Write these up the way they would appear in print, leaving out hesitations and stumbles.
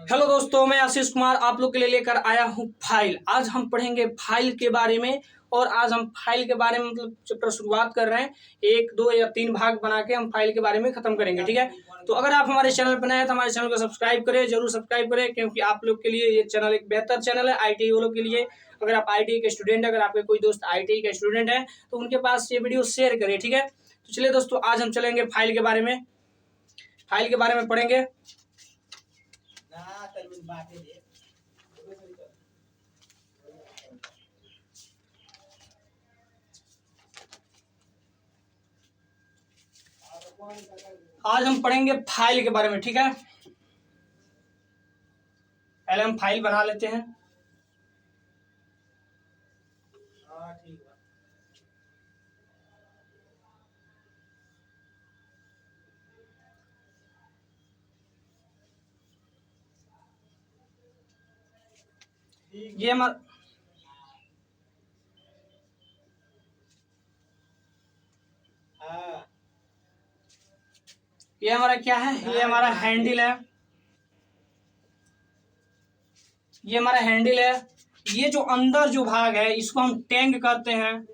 Hello दोस्तों, मैं आशीष कुमार आप लोग के लिए लेकर आया हूँ फाइल। आज हम पढ़ेंगे फाइल के बारे में। और आज हम फाइल के बारे में मतलब चैप्टर शुरुआत कर रहे हैं। 1, 2 या 3 भाग बना के हम फाइल के बारे में खत्म करेंगे, ठीक है। तो अगर आप हमारे चैनल पर नए हैं तो हमारे चैनल को सब्सक्राइब करें, जरूर सब्सक्राइब करें, क्योंकि आप लोग के लिए ये चैनल एक बेहतर चैनल है आईटी वालों के लिए। अगर आप आईटी के स्टूडेंट, अगर आपके कोई दोस्त आईटी के स्टूडेंट है तो उनके पास ये वीडियो शेयर करें, ठीक है। तो चलिए दोस्तों, आज हम चलेंगे फाइल के बारे में। फाइल के बारे में पढ़ेंगे। आज हम पढ़ेंगे फाइल के बारे में, ठीक है। पहले हम फाइल बना लेते हैं। ये हमारा क्या है, ये हमारा हैंडल है। ये हमारा हैंडल है। ये जो अंदर जो भाग है इसको हम टैंग कहते हैं।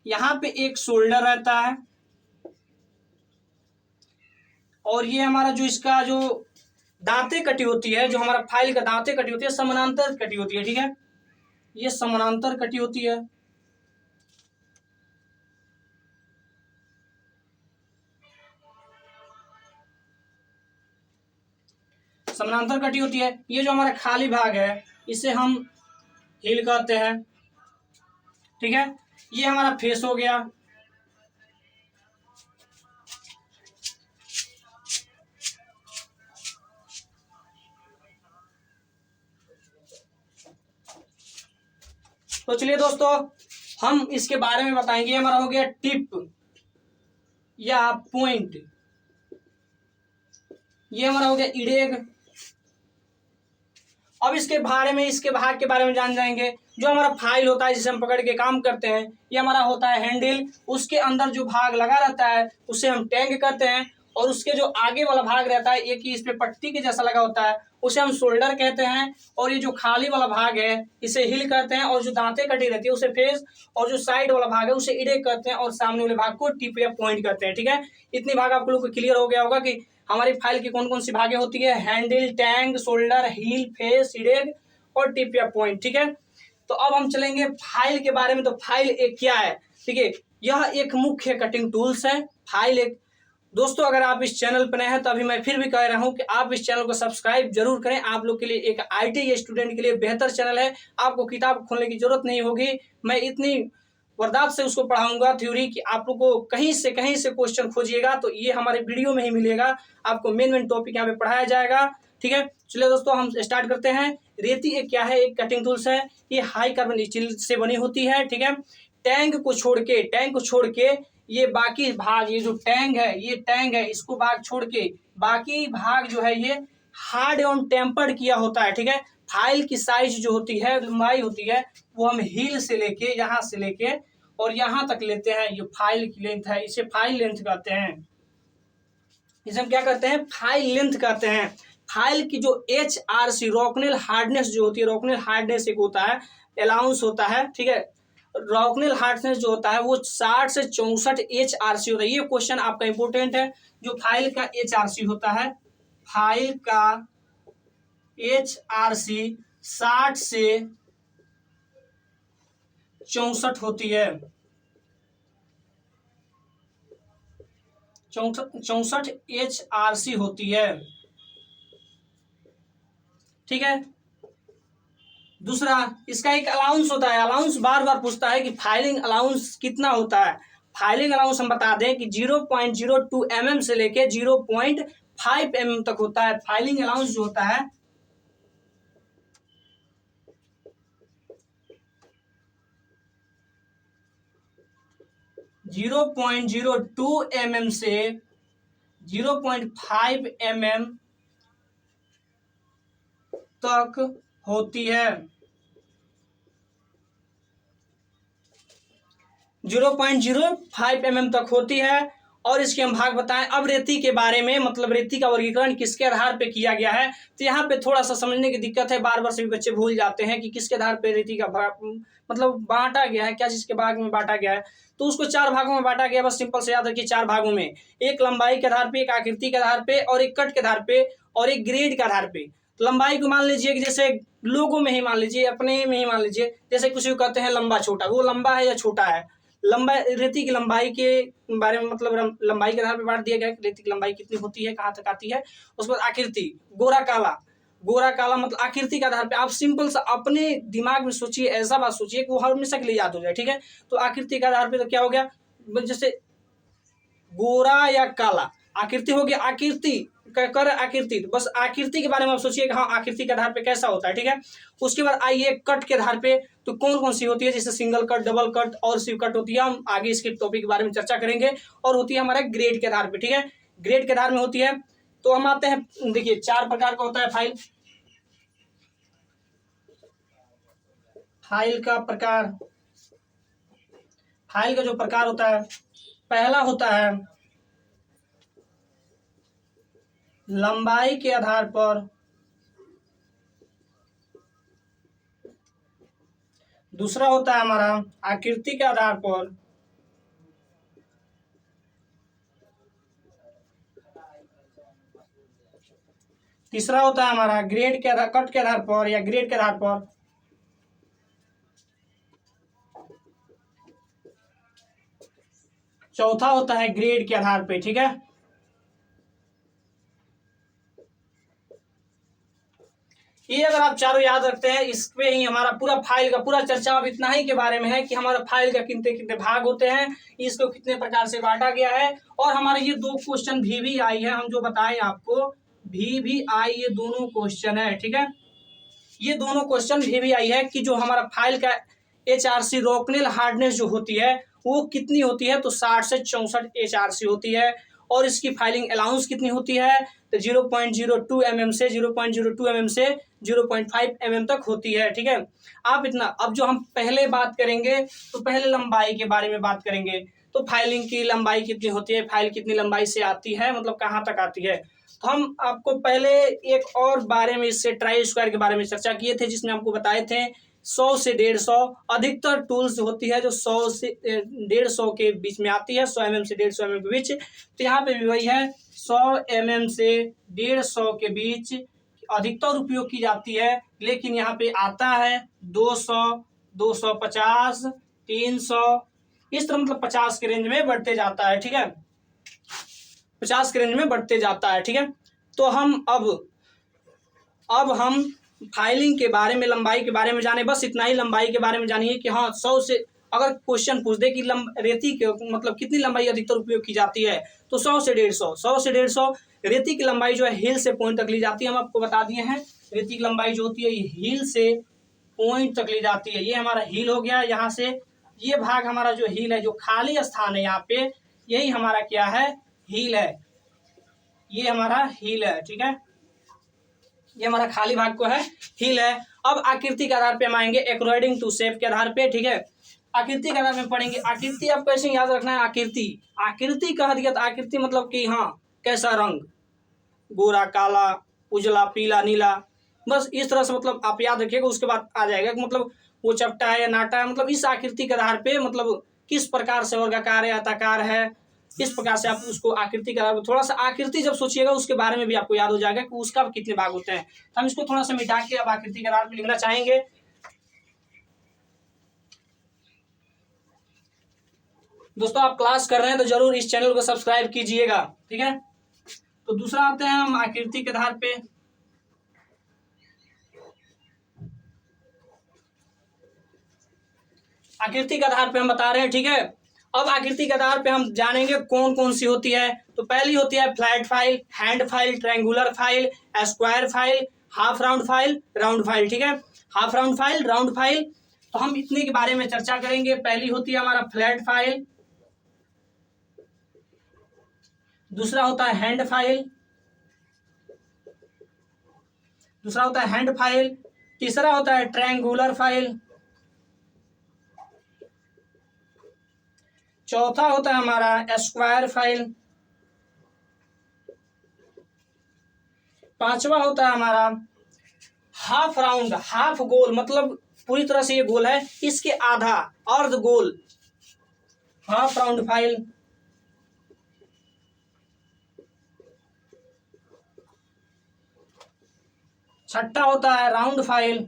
यहाँ पे एक शोल्डर रहता है। और ये हमारा जो इसका जो दांतें कटी होती है, जो हमारा फाइल का दांतें कटी होती है, समानांतर कटी होती है, ठीक है। ये समानांतर कटी होती है। समानांतर कटी होती है। ये जो हमारा खाली भाग है इसे हम हील कहते हैं, ठीक है। ये हमारा फेस हो गया। तो चलिए दोस्तों, हम इसके बारे में बताएंगे। हमारा हो गया टिप या पॉइंट। ये हमारा हो गया इरेग। अब इसके बारे में, इसके भाग के बारे में जान जाएंगे। जो हमारा फाइल होता है जिसे हम पकड़ के काम करते हैं, ये हमारा होता है हैंडल। उसके अंदर जो भाग लगा रहता है उसे हम टैंग कहते हैं। और उसके जो आगे वाला भाग रहता है, एक ही इस पे पट्टी के जैसा लगा होता है, उसे हम शोल्डर कहते हैं। और ये जो खाली वाला भाग है इसे हिल कहते हैं। और जो दांतें कटी रहती है उसे फेस। और जो साइड वाला भाग है उसे इरेग कहते हैं। और सामने वाले भाग को टिप या पॉइंट कहते हैं, ठीक है। इतनी भाग आप लोग को क्लियर हो गया होगा कि हमारी फाइल की कौन कौन सी भागें होती है। Handle, tang, shoulder, heel, face, इरेग और टिप या पॉइंट, ठीक है। तो अब हम चलेंगे फाइल के बारे में। तो फाइल एक क्या है, ठीक है। यह एक मुख्य कटिंग टूल्स है। फाइल एक, दोस्तों अगर आप इस चैनल पर नए हैं तो अभी मैं फिर भी कह रहा हूं कि आप इस चैनल को सब्सक्राइब जरूर करें। आप लोग के लिए एक आईटी स्टूडेंट के लिए बेहतर चैनल है। आपको किताब खोलने की जरूरत नहीं होगी। मैं इतनी वर्दात से उसको पढ़ाऊंगा थ्योरी कि आप लोग को कहीं से क्वेश्चन खोजिएगा तो ये हमारे वीडियो में ही मिलेगा। आपको मेन टॉपिक यहाँ पे पढ़ाया जाएगा, ठीक है। चलिए दोस्तों, हम स्टार्ट करते हैं। रेती एक क्या है, एक कटिंग टूल्स है। ये हाई कार्बन स्टील से बनी होती है, ठीक है। टैंक को छोड़ के ये बाकी भाग, ये जो टैंक है, ये टैंक है, इसको भाग छोड़ के बाकी भाग जो है ये हार्ड एवं टेम्पर्ड किया होता है, ठीक है। फाइल की साइज जो होती है, लंबाई होती है, वो हम हील से लेके, यहाँ से लेके और यहाँ तक लेते हैं। ये फाइल की लेंथ है, इसे फाइल लेंथ कहते हैं। इसे हम क्या कहते हैं, फाइल लेंथ कहते हैं। फाइल की जो HRC रोकनेल हार्डनेस जो होती है, रोकनेल हार्डनेस एक होता है, अलाउंस होता है, ठीक है। रोकनेल हार्डनेस जो होता है वो 60 से 64 HRC होता है। ये क्वेश्चन आपका इंपोर्टेंट है। जो फाइल का HRC होता है, फाइल का HRC 60 से 64 होती है। 64 HRC होती है, ठीक है। दूसरा, इसका एक अलाउंस होता है। अलाउंस बार बार पूछता है कि फाइलिंग अलाउंस कितना होता है। फाइलिंग अलाउंस हम बता दें कि 0.02 mm से लेके 0.5 mm तक होता है। फाइलिंग अलाउंस जो होता है 0.02 mm से 0.5 mm तक होती है। 0.05 mm तक होती है। और इसके हम भाग बताएं। अब रेती के बारे में, मतलब रेती का वर्गीकरण किसके आधार पे किया गया है, तो यहाँ पे थोड़ा सा समझने की दिक्कत है, बार बार सभी बच्चे भूल जाते हैं कि किसके आधार पे रेती का भाग मतलब बांटा गया है, क्या चीज के भाग में बांटा गया है। तो उसको 4 भागों में बांटा गया, बस सिंपल से याद रखिए 4 भागों में, एक लंबाई के आधार पे, एक आकृति के आधार पे, और एक कट के आधार पे, और एक ग्रेड के आधार पे। लंबाई को मान लीजिए कि जैसे लोगों में ही मान लीजिए, अपने में ही मान लीजिए, जैसे कुछ को कहते हैं लंबा छोटा, वो लंबा है या छोटा है। लंबा रेती की लंबाई के बारे में, मतलब लंबाई के आधार पर बांट दिया गया कि रेती की लंबाई कितनी होती है, कहाँ तक आती है। उसके बाद आकृति, गोरा काला, गोरा काला मतलब आकृति के आधार पे। आप सिंपल सा अपने दिमाग में सोचिए, ऐसा बात सोचिए कि वो हमेशा के लिए याद हो जाए, ठीक है। तो आकृति के आधार पे तो क्या हो गया, जैसे गोरा या काला, आकृति हो गया, आकृति कर आकृति, तो बस आकृति के बारे में आप सोचिए कि हाँ आकृति के आधार पे कैसा होता है, ठीक है। उसके बाद आइए कट के आधार पे, तो कौन कौन सी होती है, जैसे सिंगल कट, डबल कट और सिव कट होती है। हम आगे इसके टॉपिक के बारे में चर्चा करेंगे। और होती है हमारे ग्रेड के आधार पे, ठीक है, ग्रेड के आधार में होती है। तो हम आते हैं, देखिए 4 प्रकार का होता है फाइल। फाइल का प्रकार, फाइल का जो प्रकार होता है, पहला होता है लंबाई के आधार पर, दूसरा होता है हमारा आकृति के आधार पर, तीसरा होता है हमारा ग्रेड के आधार, कट के आधार पर या ग्रेड के आधार पर, चौथा होता है ग्रेड के आधार पे, ठीक है। ये अगर आप चारों याद रखते हैं, इस पे ही हमारा पूरा फाइल का पूरा चर्चा अब इतना ही के बारे में है कि हमारा फाइल का कितने कितने भाग होते हैं, इसको कितने प्रकार से बांटा गया है। और हमारे ये 2 क्वेश्चन भी आई है, हम जो बताएं आपको, भी आई, ये दोनों क्वेश्चन है, ठीक है। ये दोनों क्वेश्चन भी आई है कि जो हमारा फाइल का HRC रोकनेल हार्डनेस जो होती है वो कितनी होती है, तो 60 से 64 HRC होती है। और इसकी फाइलिंग अलाउंस कितनी होती है, तो 0.02 mm से 0.02 mm से 0.5 mm तक होती है, ठीक है। आप इतना, अब जो हम पहले बात करेंगे, तो पहले लंबाई के बारे में बात करेंगे। तो फाइलिंग की लंबाई कितनी होती है, फाइल कितनी लंबाई से आती है, मतलब कहाँ तक आती है। तो हम आपको पहले एक और बारे में, इससे ट्राई स्क्वायर के बारे में चर्चा किए थे, जिसमें हमको बताए थे 100 से 150, अधिकतर टूल्स होती है जो 100 से 150 के बीच में आती है, 100 mm से 150 mm के बीच। तो यहाँ पे भी वही है, 100 mm से 150 के बीच अधिकतर उपयोग की जाती है। लेकिन यहाँ पे आता है 200, 250, 300, इस तरह, मतलब 50 के रेंज में बढ़ते जाता है, ठीक है, 50 के रेंज में बढ़ते जाता है, ठीक है। तो हम अब हम फाइलिंग के बारे में, लंबाई के बारे में जाने, बस इतना ही लंबाई के बारे में जानिए कि हाँ 100 से, अगर क्वेश्चन पूछ दे कि रेती के मतलब कितनी लंबाई अधिकतर उपयोग की जाती है, तो 100 से 150, 100 से 150 रेती की लंबाई जो है हील से पॉइंट तक ली जाती है। हम आपको बता दिए हैं रेती की लंबाई जो होती है ये हील से पॉइंट तक ली जाती है। ये हमारा हील हो गया, यहाँ से ये भाग हमारा जो हील है, जो खाली स्थान है यहाँ पे, यही हमारा क्या है, हील है, ये हमारा हील है, ठीक है, ये हमारा खाली भाग को है, हील है। अब आकृति के आधार पे हम आएंगे अकॉर्डिंग टू शेप के आधार पे, ठीक है। आकृति के आधार में पढ़ेंगे, आकृति आप कैसे याद रखना है, आकृति, आकृति कह दिया तो आकृति मतलब कि हाँ कैसा रंग, गोरा, काला, उजला, पीला, नीला, बस इस तरह से, मतलब आप याद रखिएगा। उसके बाद आ जाएगा कि मतलब वो चपटा है या नाटा है, मतलब इस आकृति के आधार पे, मतलब किस प्रकार से वर्गाकार है, आयताकार है, इस प्रकार से आप उसको आकृति का, थोड़ा सा आकृति जब सोचिएगा उसके बारे में भी आपको याद हो जाएगा कि उसका कितने भाग होते हैं। हम इसको थोड़ा सा मिटा के अब आकृति के आधार पर लिखना चाहेंगे। दोस्तों आप क्लास कर रहे हैं तो जरूर इस चैनल को सब्सक्राइब कीजिएगा, ठीक है। तो दूसरा आते हैं हम आकृति के आधार पे, आकृति के आधार पे हम बता रहे हैं, ठीक है। अब आकृति के आधार पे हम जानेंगे कौन कौन सी होती है। तो पहली होती है flat file, hand file, triangular file, square file, half round file, round file, ठीक है, half round file, round file. तो हम इतने के बारे में चर्चा करेंगे। पहली होती है हमारा फ्लैट फाइल, दूसरा होता है हैंड फाइल, दूसरा होता है हैंड फाइल, तीसरा होता है ट्रायंगुलर फाइल, चौथा होता है हमारा स्क्वायर फाइल, पांचवा होता है हमारा हाफ राउंड, हाफ गोल, मतलब पूरी तरह से ये गोल है, इसके आधा, अर्ध गोल, हाफ राउंड फाइल। छठा होता है राउंड फाइल।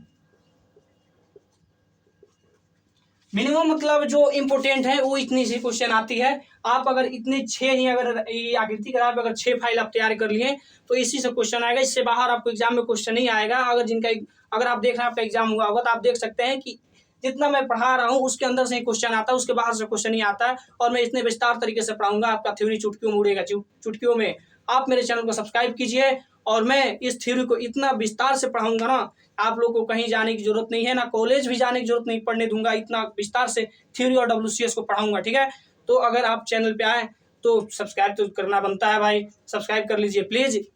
मिनिमम मतलब जो इम्पोर्टेंट है वो इतनी सी क्वेश्चन आती है। आप अगर इतने 6 ही अगर ये आकृति के आधार पर अगर 6 फाइल आप तैयार कर लिए तो इसी से क्वेश्चन आएगा, इससे बाहर आपको एग्जाम में क्वेश्चन नहीं आएगा। अगर आप देख रहे हैं आपका एग्जाम हुआ होगा तो आप देख सकते हैं कि जितना मैं पढ़ा रहा हूँ उसके अंदर से क्वेश्चन आता है, उसके बाहर से क्वेश्चन नहीं आता है। और मैं इतने विस्तार तरीके से पढ़ाऊंगा, आपका थ्योरी चुटकियों में उड़ेगा, चुटकियों में। आप मेरे चैनल को सब्सक्राइब कीजिए और मैं इस थ्योरी को इतना विस्तार से पढ़ाऊंगा ना, आप लोगों को कहीं जाने की जरूरत नहीं है, ना कॉलेज भी जाने की जरूरत नहीं पढ़ने दूंगा, इतना विस्तार से थ्योरी और WCS को पढ़ाऊंगा, ठीक है। तो अगर आप चैनल पे आए तो सब्सक्राइब तो करना बनता है भाई, सब्सक्राइब कर लीजिए प्लीज।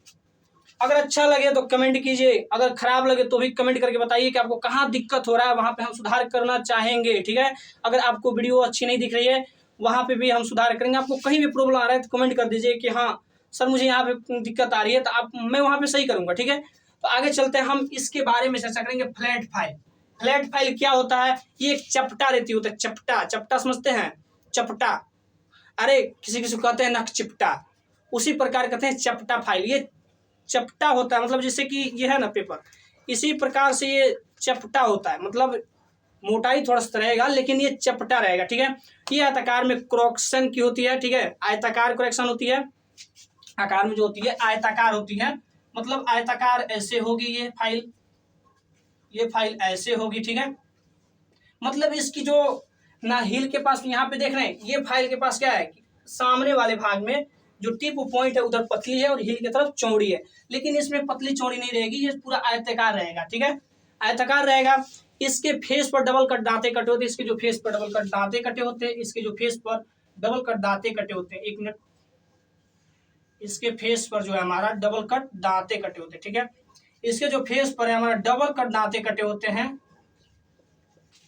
अगर अच्छा लगे तो कमेंट कीजिए, अगर खराब लगे तो भी कमेंट करके बताइए कि आपको कहाँ दिक्कत हो रहा है, वहां पे हम सुधार करना चाहेंगे, ठीक है। अगर आपको वीडियो अच्छी नहीं दिख रही है वहां पे भी हम सुधार करेंगे। आपको कहीं भी प्रॉब्लम आ रहा है तो कमेंट कर दीजिए कि हाँ सर मुझे यहाँ पे दिक्कत आ रही है, तो मैं वहां पे सही करूंगा, ठीक है। तो आगे चलते हैं, हम इसके बारे में चर्चा करेंगे। Flat file. फ्लैट फाइल क्या होता है? ये एक चपटा रहती होता है, चपटा, चपटा समझते हैं? चपटा, अरे किसी किसी को कहते हैं नक चिपटा, उसी प्रकार कहते हैं चपटा फाइल। ये चपटा होता है, मतलब जैसे कि ये है ना पेपर, इसी प्रकार से ये चपटा होता है, मतलब मोटाई थोड़ा सा रहेगा लेकिन ये चपटा रहेगा, ठीक है। ये आयताकार में करेक्शन की होती है, ठीक है, आयताकार करेक्शन होती है, आकार में जो होती है आयताकार होती है, मतलब आयताकार ऐसे होगी ये फाइल ऐसे होगी, ठीक है। मतलब इसकी जो ना हिल के पास यहाँ पे देख रहे हैं, ये फाइल के पास क्या है, सामने वाले भाग में जो टिप पॉइंट है उधर पतली है और हिल की तरफ चौड़ी है, लेकिन इसमें पतली चौड़ी नहीं रहेगी, ये पूरा आयताकार रहेगा, ठीक है, आयताकार रहेगा। इसके फेस पर डबल कट दांते कटे होते हैं, इसके जो फेस पर डबल कट दांते कटे होते हैं, इसके जो फेस पर डबल कट दांते कटे होते हैं, एक मिनट, इसके फेस पर जो है हमारा डबल कट दांते कटे होते हैं, ठीक है। इसके जो फेस पर है हमारा डबल कट दांते कटे होते हैं,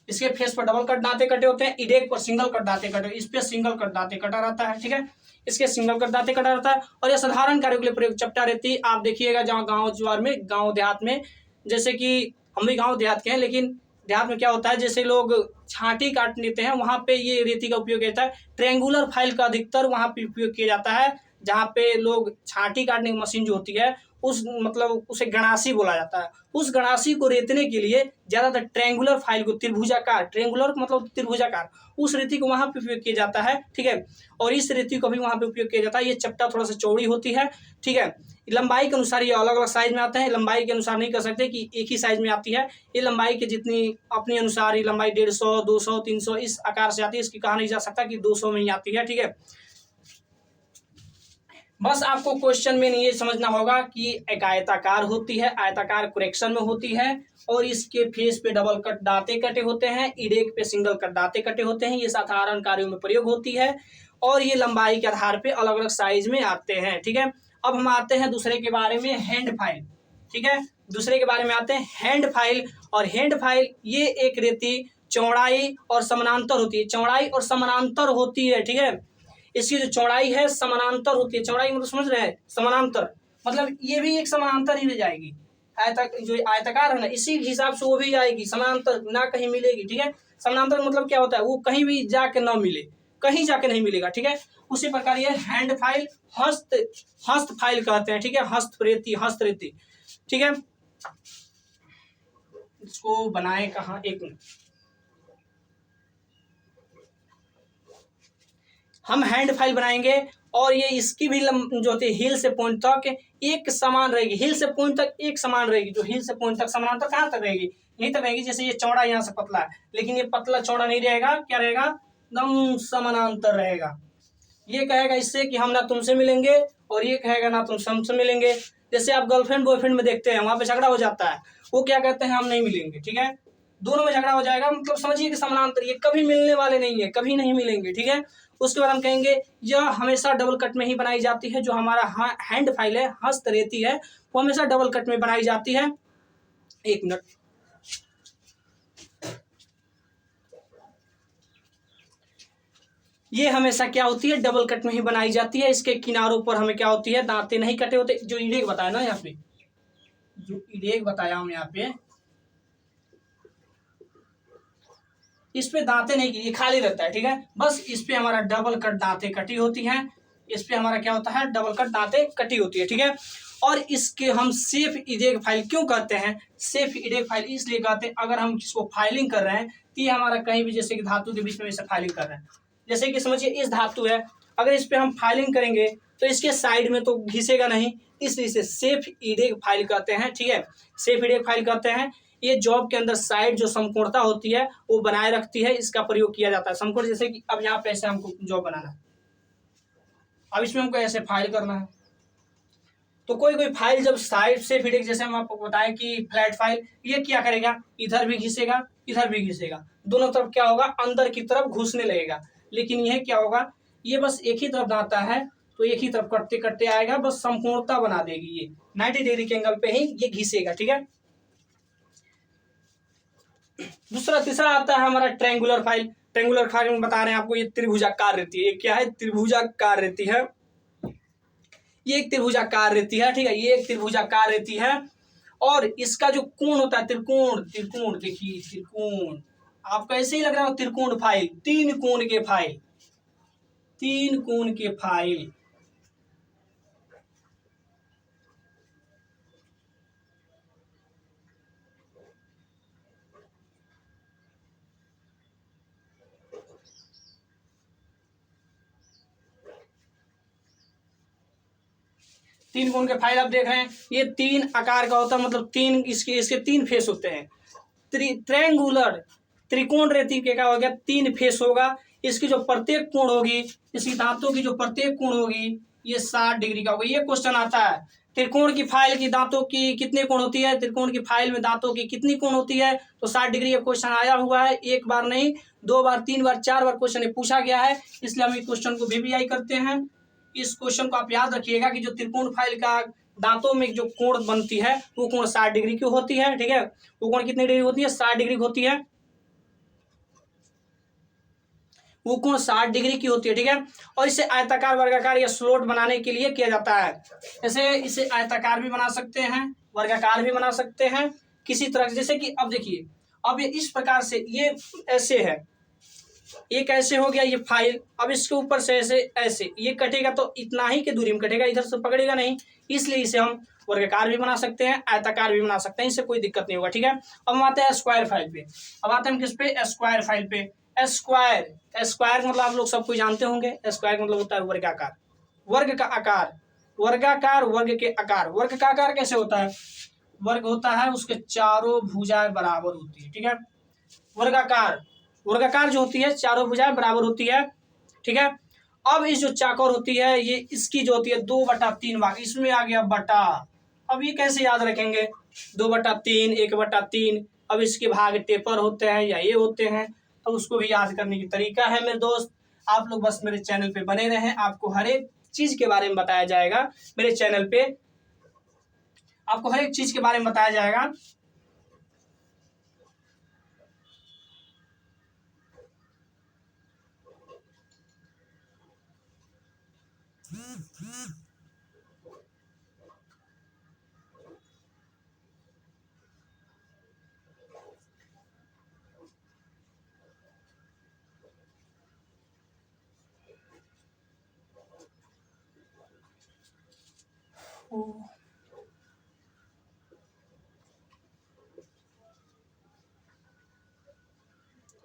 इसके फेस पर डबल कट दांते कटे होते हैं, इडेक पर सिंगल कट दांते कटे, इस पे सिंगल कट दांते कटा रहता है, ठीक है, इसके सिंगल कट दांते कटा रहता है। और यह साधारण कार्यों के लिए प्रयोग चपटा रहती है। आप देखिएगा जहाँ गाँव ज्वार में, गाँव देहात में, जैसे कि हम भी गाँव देहात के हैं, लेकिन देहात में क्या होता है, जैसे लोग छांटी काट लेते हैं वहाँ पे ये रेती का उपयोग होता है। ट्रायंगुलर फाइल का अधिकतर वहाँ पे उपयोग किया जाता है, जहाँ पे लोग छांटी काटने की मशीन जो होती है उस मतलब उसे गणासी बोला जाता है, उस गणासी को रेतने के लिए ज्यादातर ट्रायंगुलर फाइल को, त्रिभुजाकार, ट्रायंगुलर मतलब त्रिभुजाकार, उस रेती को वहां पे उपयोग किया जाता है, ठीक है। और इस रेती को भी वहां पे उपयोग किया जाता है। ये चपटा थोड़ा सा चौड़ी होती है, ठीक है। लंबाई के अनुसार ये अलग अलग साइज में आते हैं, लंबाई के अनुसार नहीं कर सकते कि एक ही साइज में आती है, ये लंबाई के जितनी अपने अनुसार ही लंबाई 150, 200, 300 इस आकार से आती है। इसकी कहा नहीं जा सकता कि 200 में ही आती है, ठीक है। बस आपको क्वेश्चन में ये समझना होगा कि एक आयताकार होती है, आयताकार करेक्शन में होती है, और इसके फेस पे डबल कट दांते कटे होते हैं, इडेक पे सिंगल कट दांते कटे होते हैं। ये साधारण कार्यों में प्रयोग होती है और ये लंबाई के आधार पे अलग अलग साइज में आते हैं, ठीक है। अब हम आते हैं दूसरे के बारे में, हैंड फाइल, ठीक है। दूसरे के बारे में आते हैं हैंड फाइल। और हैंड फाइल ये एक रेती चौड़ाई और समानांतर होती है, चौड़ाई और समानांतर होती है, ठीक है। इसकी जो चौड़ाई है समानांतर होती है, चौड़ाई मतलब समझ रहे हैं, समानांतर मतलब ये भी एक समानांतर ही रह जाएगी, जो आयताकार है ना इसी हिसाब से वो भी जाएगी समानांतर, ना कहीं मिलेगी, ठीक है। समानांतर मतलब क्या होता है, वो कहीं भी जाके ना मिले, कहीं जाके नहीं मिलेगा, ठीक है। उसी प्रकार ये हैंड फाइल, हस्त फाइल कहते हैं, ठीक है, हस्त रेती, ठीक है। इसको बनाए कहाँ, एक मिनट, हम हैंड फाइल बनाएंगे और ये इसकी भी जो होती है हिल से पॉइंट तक एक समान रहेगी, हिल से पॉइंट तक एक समान रहेगी, जो हिल से पॉइंट तक समानांतर कहाँ तक रहेगी, यहीं तक रहेगी। जैसे ये चौड़ा यहाँ से पतला है, लेकिन ये पतला चौड़ा नहीं रहेगा, क्या रहेगा, एकदम समानांतर रहेगा। ये कहेगा इससे कि हम ना तुमसे मिलेंगे और ये कहेगा ना तुम हमसे मिलेंगे। जैसे आप गर्लफ्रेंड बॉयफ्रेंड में देखते हैं, वहां पे झगड़ा हो जाता है, वो क्या कहते हैं, हम नहीं मिलेंगे, ठीक है, दोनों में झगड़ा हो जाएगा, मतलब समझिए कि समानांतर, ये कभी मिलने वाले नहीं है, कभी नहीं मिलेंगे, ठीक है। उसके बाद हम कहेंगे यह हमेशा डबल कट में ही बनाई जाती है, जो हमारा हैंड फाइल है, हस्त रेती है, वो हमेशा डबल कट में बनाई जाती है। एक मिनट, ये हमेशा क्या होती है, डबल कट में ही बनाई जाती है। इसके किनारों पर हमें क्या होती है, दांते नहीं कटे होते, जो इन्हें बताया ना यहाँ पे, जो इरेक बताया हूं यहाँ पे, इस पे दांतें नहीं की, ये खाली रहता है, ठीक है। बस इस पे हमारा डबल कट दांतें कटी होती हैं, इस पे हमारा क्या होता है, डबल कट दांतें कटी होती है, ठीक है। और इसके हम सेफ इरेक फाइल क्यों कहते हैं, सेफ इरेक फाइल इसलिए कहते हैं, अगर हम इसको फाइलिंग कर रहे हैं तो ये हमारा कहीं भी जैसे कि धातु के बीच में इसे फाइलिंग कर रहे हैं, जैसे कि समझिए इस धातु है, अगर इस पे हम फाइलिंग करेंगे तो इसके साइड में तो घिसेगा नहीं, इसलिए इसे सेफ इरेक फाइल कहते हैं, ठीक है। सेफ इरेक फाइल कहते हैं। ये जॉब के अंदर साइड जो समकोणता होती है वो बनाए रखती है, इसका प्रयोग किया जाता है। समकोण जैसे कि अब यहाँ पे ऐसे हमको जॉब बनाना है, अब इसमें हमको ऐसे फाइल करना है, तो कोई कोई फाइल जब साइड से फिर जैसे हम आपको बताएं कि फ्लैट फाइल, ये क्या करेगा, इधर भी घिसेगा इधर भी घिसेगा, दोनों तरफ क्या होगा, अंदर की तरफ घुसने लगेगा। लेकिन यह क्या होगा, ये बस एक ही तरफ आता है तो एक ही तरफ कटते कटते आएगा, बस समकोणता बना देगी, ये 90 डिग्री के एंगल पे ही ये घिसेगा, ठीक है। दूसरा तीसरा आता है हमारा ट्रायंगुलर फाइल। ट्रायंगुलर फाइल में बता रहे हैं आपको, ये त्रिभुजाकार रहती है, ये क्या है, त्रिभुजाकार रहती है, ये एक त्रिभुजाकार रहती है, ठीक है, ये एक त्रिभुजाकार रहती है। और इसका जो कोण होता है, त्रिकोण, त्रिकोण देखिए त्रिकोण, आपको ऐसे ही लग रहा है त्रिकोण फाइल, तीन कोण के फाइल, तीन कोण के फाइल, तीन कोण के फाइल आप देख रहे हैं, ये तीन आकार का होता है, मतलब तीन इसके तीन फेस होते हैं। ट्रायंगुलर त्रिकोण रेती के क्या हो गया, तीन फेस होगा, इसकी जो प्रत्येक कोण होगी, इसकी दांतों की जो प्रत्येक कोण होगी ये 60 डिग्री का होगा। ये क्वेश्चन आता है, त्रिकोण की फाइल की दांतों की कितने कोण होती है, त्रिकोण की फाइल में दांतों की कितनी कोण होती है, तो 60 डिग्री का क्वेश्चन आया हुआ है, एक बार नहीं, दो बार, तीन बार, चार बार क्वेश्चन पूछा गया है, इसलिए हम इस क्वेश्चन को VBI करते हैं। इस क्वेश्चन को आप याद रखिएगा कि जो त्रिकोण फाइल का दांतों में जो कोण बनती है वो कोण 60 डिग्री की होती है, ठीक है। वो कोण कितनी डिग्री होती है, 60 डिग्री होती है, वो कोण 60 डिग्री की होती है, ठीक है। और इसे आयताकार, वर्गाकार या स्लोट बनाने के लिए किया जाता है। जैसे इसे आयताकार भी बना सकते हैं, वर्गाकार भी बना सकते हैं, किसी तरह से, जैसे कि अब देखिए, अब ये इस प्रकार से, ये ऐसे है, एक ऐसे हो गया ये फाइल, अब इसके ऊपर से ऐसे ऐसे ये कटेगा तो इतना ही की दूरी में कटेगा, इधर से पकड़ेगा नहीं, इसलिए इसे हम वर्गाकार भी बना सकते हैं, आयताकार भी बना सकते हैं, इससे कोई दिक्कत नहीं होगा, ठीक है। अब हम आते हैं स्क्वायर फाइल पे, अब आते हैं हम किस पे, स्क्वायर फाइल पे। स्क्वायर, स्क्वायर मतलब आप लोग सब कुछ जानते होंगे, स्क्वायर मतलब होता है वर्गाकार, वर्ग का आकार, वर्गाकार, वर्ग के आकार। वर्ग का आकार कैसे होता है, वर्ग होता है उसके चारों भुजाएं बराबर होती है, ठीक है। वर्गाकार, वर्गाकार जो होती है चारों भुजाएं बराबर होती है, ठीक है। अब इस जो चाकर होती है, ये इसकी जो होती है 2/3 भाग, इसमें आ गया बटा, अब ये कैसे याद रखेंगे, 2/3, 1/3, अब इसके भाग टेपर होते हैं या ये होते हैं, तो उसको भी याद करने की तरीका है मेरे दोस्त। आप लोग बस मेरे चैनल पे बने रहें, आपको हर एक चीज के बारे में बताया जाएगा मेरे चैनल पे, आपको हर एक चीज के बारे में बताया जाएगा।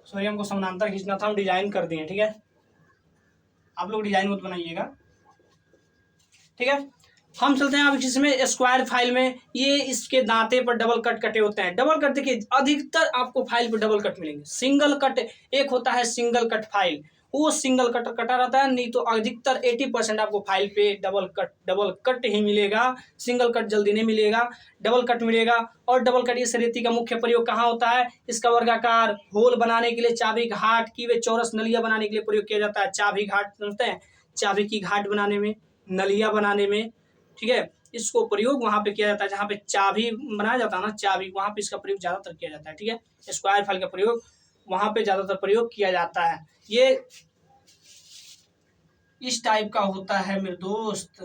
सॉरी, हमको समानांतर खींचना था, हम डिजाइन कर दिए, ठीक है। आप लोग डिजाइन मत बनाइएगा, ठीक है। हम चलते हैं अब इसमें स्क्वायर फाइल में, ये इसके दांते पर डबल कट कटे होते हैं। डबल कट देखिए, अधिकतर आपको फाइल पर डबल कट मिलेंगे, सिंगल कट एक होता है, सिंगल कट फाइल, वो सिंगल कट कटा रहता है, नहीं तो अधिकतर 80% आपको फाइल पे डबल कट ही मिलेगा, सिंगल कट जल्दी नहीं मिलेगा, डबल कट मिलेगा। और डबल कट इस रीति का मुख्य प्रयोग कहाँ होता है, इसका वर्गाकार होल बनाने के लिए, चाबी घाट की वे चौरस नलिया बनाने के लिए प्रयोग किया जाता है। चाबी घाट समझते हैं, चाबी की घाट बनाने में, नलिया बनाने में, ठीक है, इसको प्रयोग वहां पे किया जाता है जहां पे चाबी बनाया जाता है ना, चाबी, वहां पे इसका प्रयोग ज्यादातर किया जाता है, ठीक है। स्क्वायर फाइल का प्रयोग वहां पे ज्यादातर प्रयोग किया जाता है। ये इस टाइप का होता है मेरे दोस्त,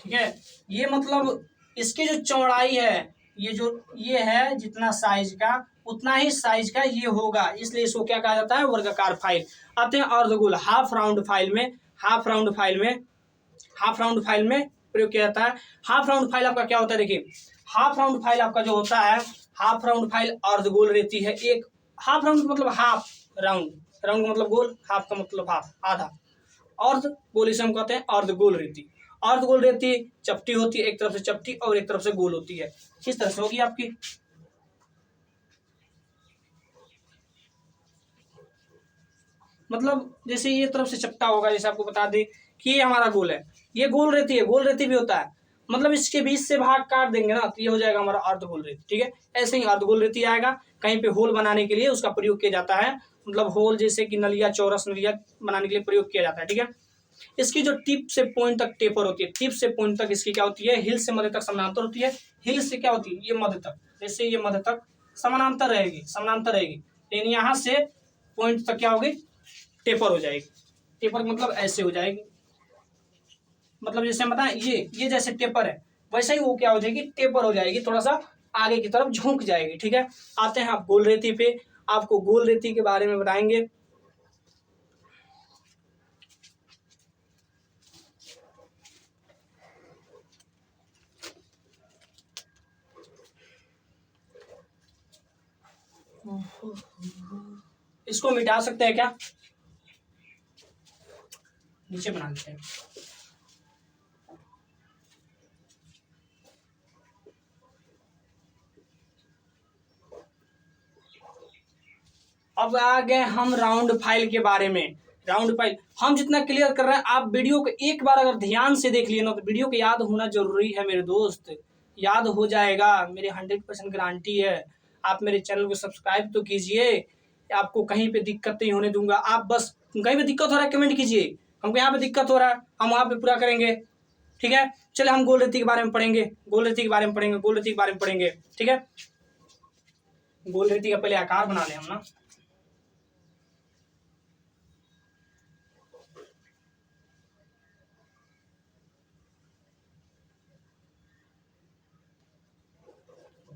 ठीक है। ये मतलब इसकी जो चौड़ाई है, ये है जितना साइज का उतना ही साइज का ये होगा, इसलिए इसको क्या कहा जाता है, वर्गाकार फाइल। आते हैं अर्धगोल हाफ राउंड फाइल में। हाफ राउंड फाइल में प्रयोग किया जाता है। हाफ राउंड फाइल आपका क्या होता है, देखिए हाफ राउंड फाइल आपका जो होता है, हाफ राउंड फाइल अर्धगोल रहती है। एक हाफ राउंड मतलब हाफ राउंड, राउंड का मतलब गोल, हाफ का मतलब हाफ आधा, अर्ध गोल इसे हम कहते हैं अर्धगोल रहती। अर्धगोल रहती चपटी होती है, एक तरफ से चपटी और एक तरफ से गोल होती है। किस तरह से होगी आपकी, मतलब जैसे ये तरफ से चपटा होगा, जैसे आपको बता दें कि ये हमारा गोल है, ये गोल रहती है, गोल रहती भी होता है, मतलब इसके बीच से भाग काट देंगे ना तो ये हो जाएगा हमारा अर्धगोल रेती। ठीक है, ऐसे ही अर्धगोल रेती आएगा। कहीं पे होल बनाने के लिए उसका प्रयोग किया जाता है, मतलब होल जैसे कि नलिया, चौरस नलिया बनाने के लिए प्रयोग किया जाता है। ठीक है, इसकी जो टिप से पॉइंट तक टेपर होती है, टिप से पॉइंट तक इसकी क्या होती है, हिल से मध्य तक समानांतर होती है। हिल से क्या होती है, ये मध्य तक, जैसे ये मध्य तक समानांतर रहेगी, लेकिन यहाँ से पॉइंट तक क्या होगी, टेपर हो जाएगी। टेपर मतलब ऐसे हो जाएगी, मतलब जैसे हम बताएं ये जैसे टेपर है वैसे ही वो क्या हो जाएगी, टेपर हो जाएगी, थोड़ा सा आगे की तरफ झुक जाएगी। ठीक है, आते हैं आप गोल रेती पे। आपको गोल रेती के बारे में बताएंगे। इसको मिटा सकते हैं क्या, नीचे बना लेते हैं। अब आ गए हम राउंड फाइल के बारे में। राउंड फाइल हम जितना क्लियर कर रहे हैं, आप वीडियो को एक बार अगर ध्यान से देख लिए ना तो वीडियो को याद होना जरूरी है मेरे दोस्त, याद हो जाएगा, मेरी 100% गारंटी है। आप मेरे चैनल को सब्सक्राइब तो कीजिए, आपको कहीं पे दिक्कत नहीं होने दूंगा। आप बस कहीं पे दिक्कत हो रहा है कमेंट कीजिए, हमको यहाँ पे दिक्कत हो रहा है, हम वहाँ पे पूरा करेंगे। ठीक है, चले हम गोल रेती के बारे में पढ़ेंगे, गोल रेती के बारे में पढ़ेंगे, गोल रेती के बारे में पढ़ेंगे। ठीक है, गोल रेती का पहले आकार बना लें हम ना।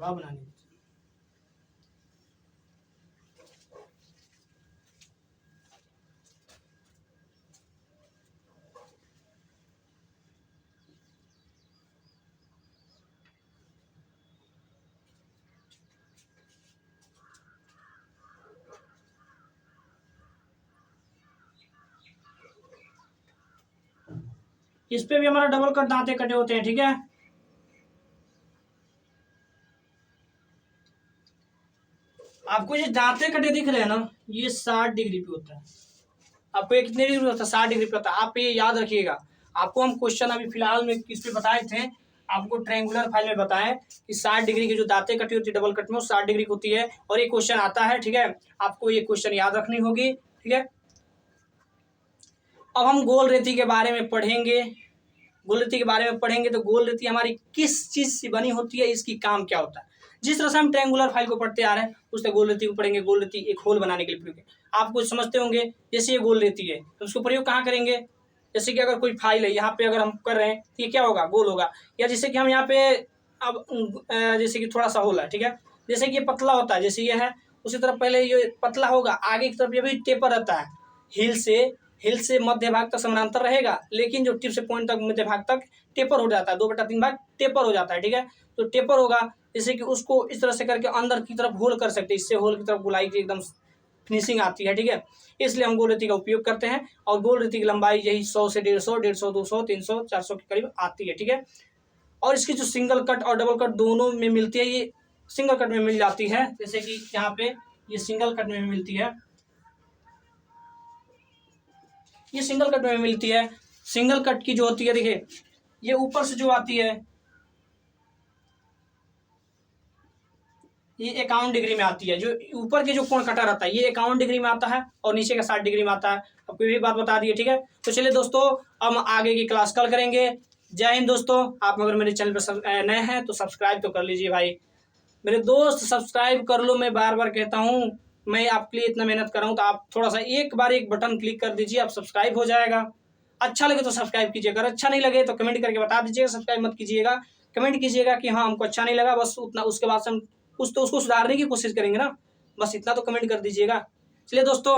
बनाने इस पे भी हमारा डबल कट दांते कटे होते हैं। ठीक है, आपको ये दांते कटे दिख रहे हैं ना, ये 60 डिग्री पे होता है। आपको ये कितने डिग्री पे होता है, 60 डिग्री पे होता है। आप ये याद रखिएगा। आपको हम क्वेश्चन अभी फिलहाल में किस पे बताए थे, आपको ट्रायंगुलर फाइल में बताएं कि 60 डिग्री की जो दांतें कटी होती है डबल कट में, वो 60 डिग्री की होती है, और ये क्वेश्चन आता है। ठीक है, आपको ये क्वेश्चन याद रखनी होगी। ठीक है, अब हम गोल रेती के बारे में पढ़ेंगे। गोल रेती के बारे में पढ़ेंगे तो गोल रेती हमारी किस चीज से बनी होती है, इसकी काम क्या होता है। जिस तरह से हम ट्रायंगुलर फाइल को पढ़ते आ रहे हैं उस तरह गोल रेती को पढ़ेंगे। गोल रेती एक होल बनाने के लिए प्रयोग है। आप कुछ समझते होंगे, जैसे ये गोल रेती है तो उसको प्रयोग कहाँ करेंगे, जैसे कि अगर कोई फाइल है यहाँ पे अगर हम कर रहे हैं तो ये क्या होगा, गोल होगा। या जैसे कि हम यहाँ पे अब जैसे कि थोड़ा सा होल है। ठीक है, जैसे कि ये पतला होता है, जैसे ये है, उसी तरह पहले ये पतला होगा, आगे की तरफ ये भी टेपर रहता है, हिल से मध्य भाग तक समानांतर रहेगा, लेकिन जो टिप से पॉइंट तक मध्य भाग तक टेपर हो जाता है, 2/3 भाग टेपर हो जाता है। ठीक है, तो टेपर होगा, जैसे कि उसको इस तरह से करके अंदर की तरफ होल कर सकते हैं, इससे होल की तरफ गोलाई की एकदम फिनिशिंग आती है। ठीक है, इसलिए हम गोल रेती का उपयोग करते हैं, और गोल रेती की लंबाई यही 100 से 150, 150, 200, 300, 400 के करीब आती है। ठीक है, और इसकी जो सिंगल कट और डबल कट दोनों में मिलती है, ये सिंगल कट में मिल जाती है, जैसे कि यहाँ पे ये सिंगल कट में मिलती है, ये सिंगल कट में मिलती है। सिंगल कट की जो होती है, देखिए ये ऊपर से जो आती है ये 51 डिग्री में आती है, जो ऊपर के जो कोण कटा रहता है ये 51 डिग्री में आता है, और नीचे का 60 डिग्री में आता है। आपको ये भी बात बता दी है। ठीक है, तो चलिए दोस्तों, हम आगे की क्लास कल करेंगे। जय हिंद दोस्तों। आप अगर मेरे चैनल पर नए हैं तो सब्सक्राइब तो कर लीजिए भाई, मेरे दोस्त सब्सक्राइब कर लो। मैं बार बार कहता हूँ, मैं आपके लिए इतना मेहनत कर रहा हूँ, तो आप थोड़ा सा एक बार एक बटन क्लिक कर दीजिए, आप सब्सक्राइब हो जाएगा। अच्छा लगे तो सब्सक्राइब कीजिए, अगर अच्छा नहीं लगे तो कमेंट करके बता दीजिएगा, सब्सक्राइब मत कीजिएगा। कमेंट कीजिएगा कि हाँ हमको अच्छा नहीं लगा, बस उतना, उसके बाद से हम कुछ तो उसको सुधारने की कोशिश करेंगे ना, बस इतना तो कमेंट कर दीजिएगा। चलिए दोस्तों,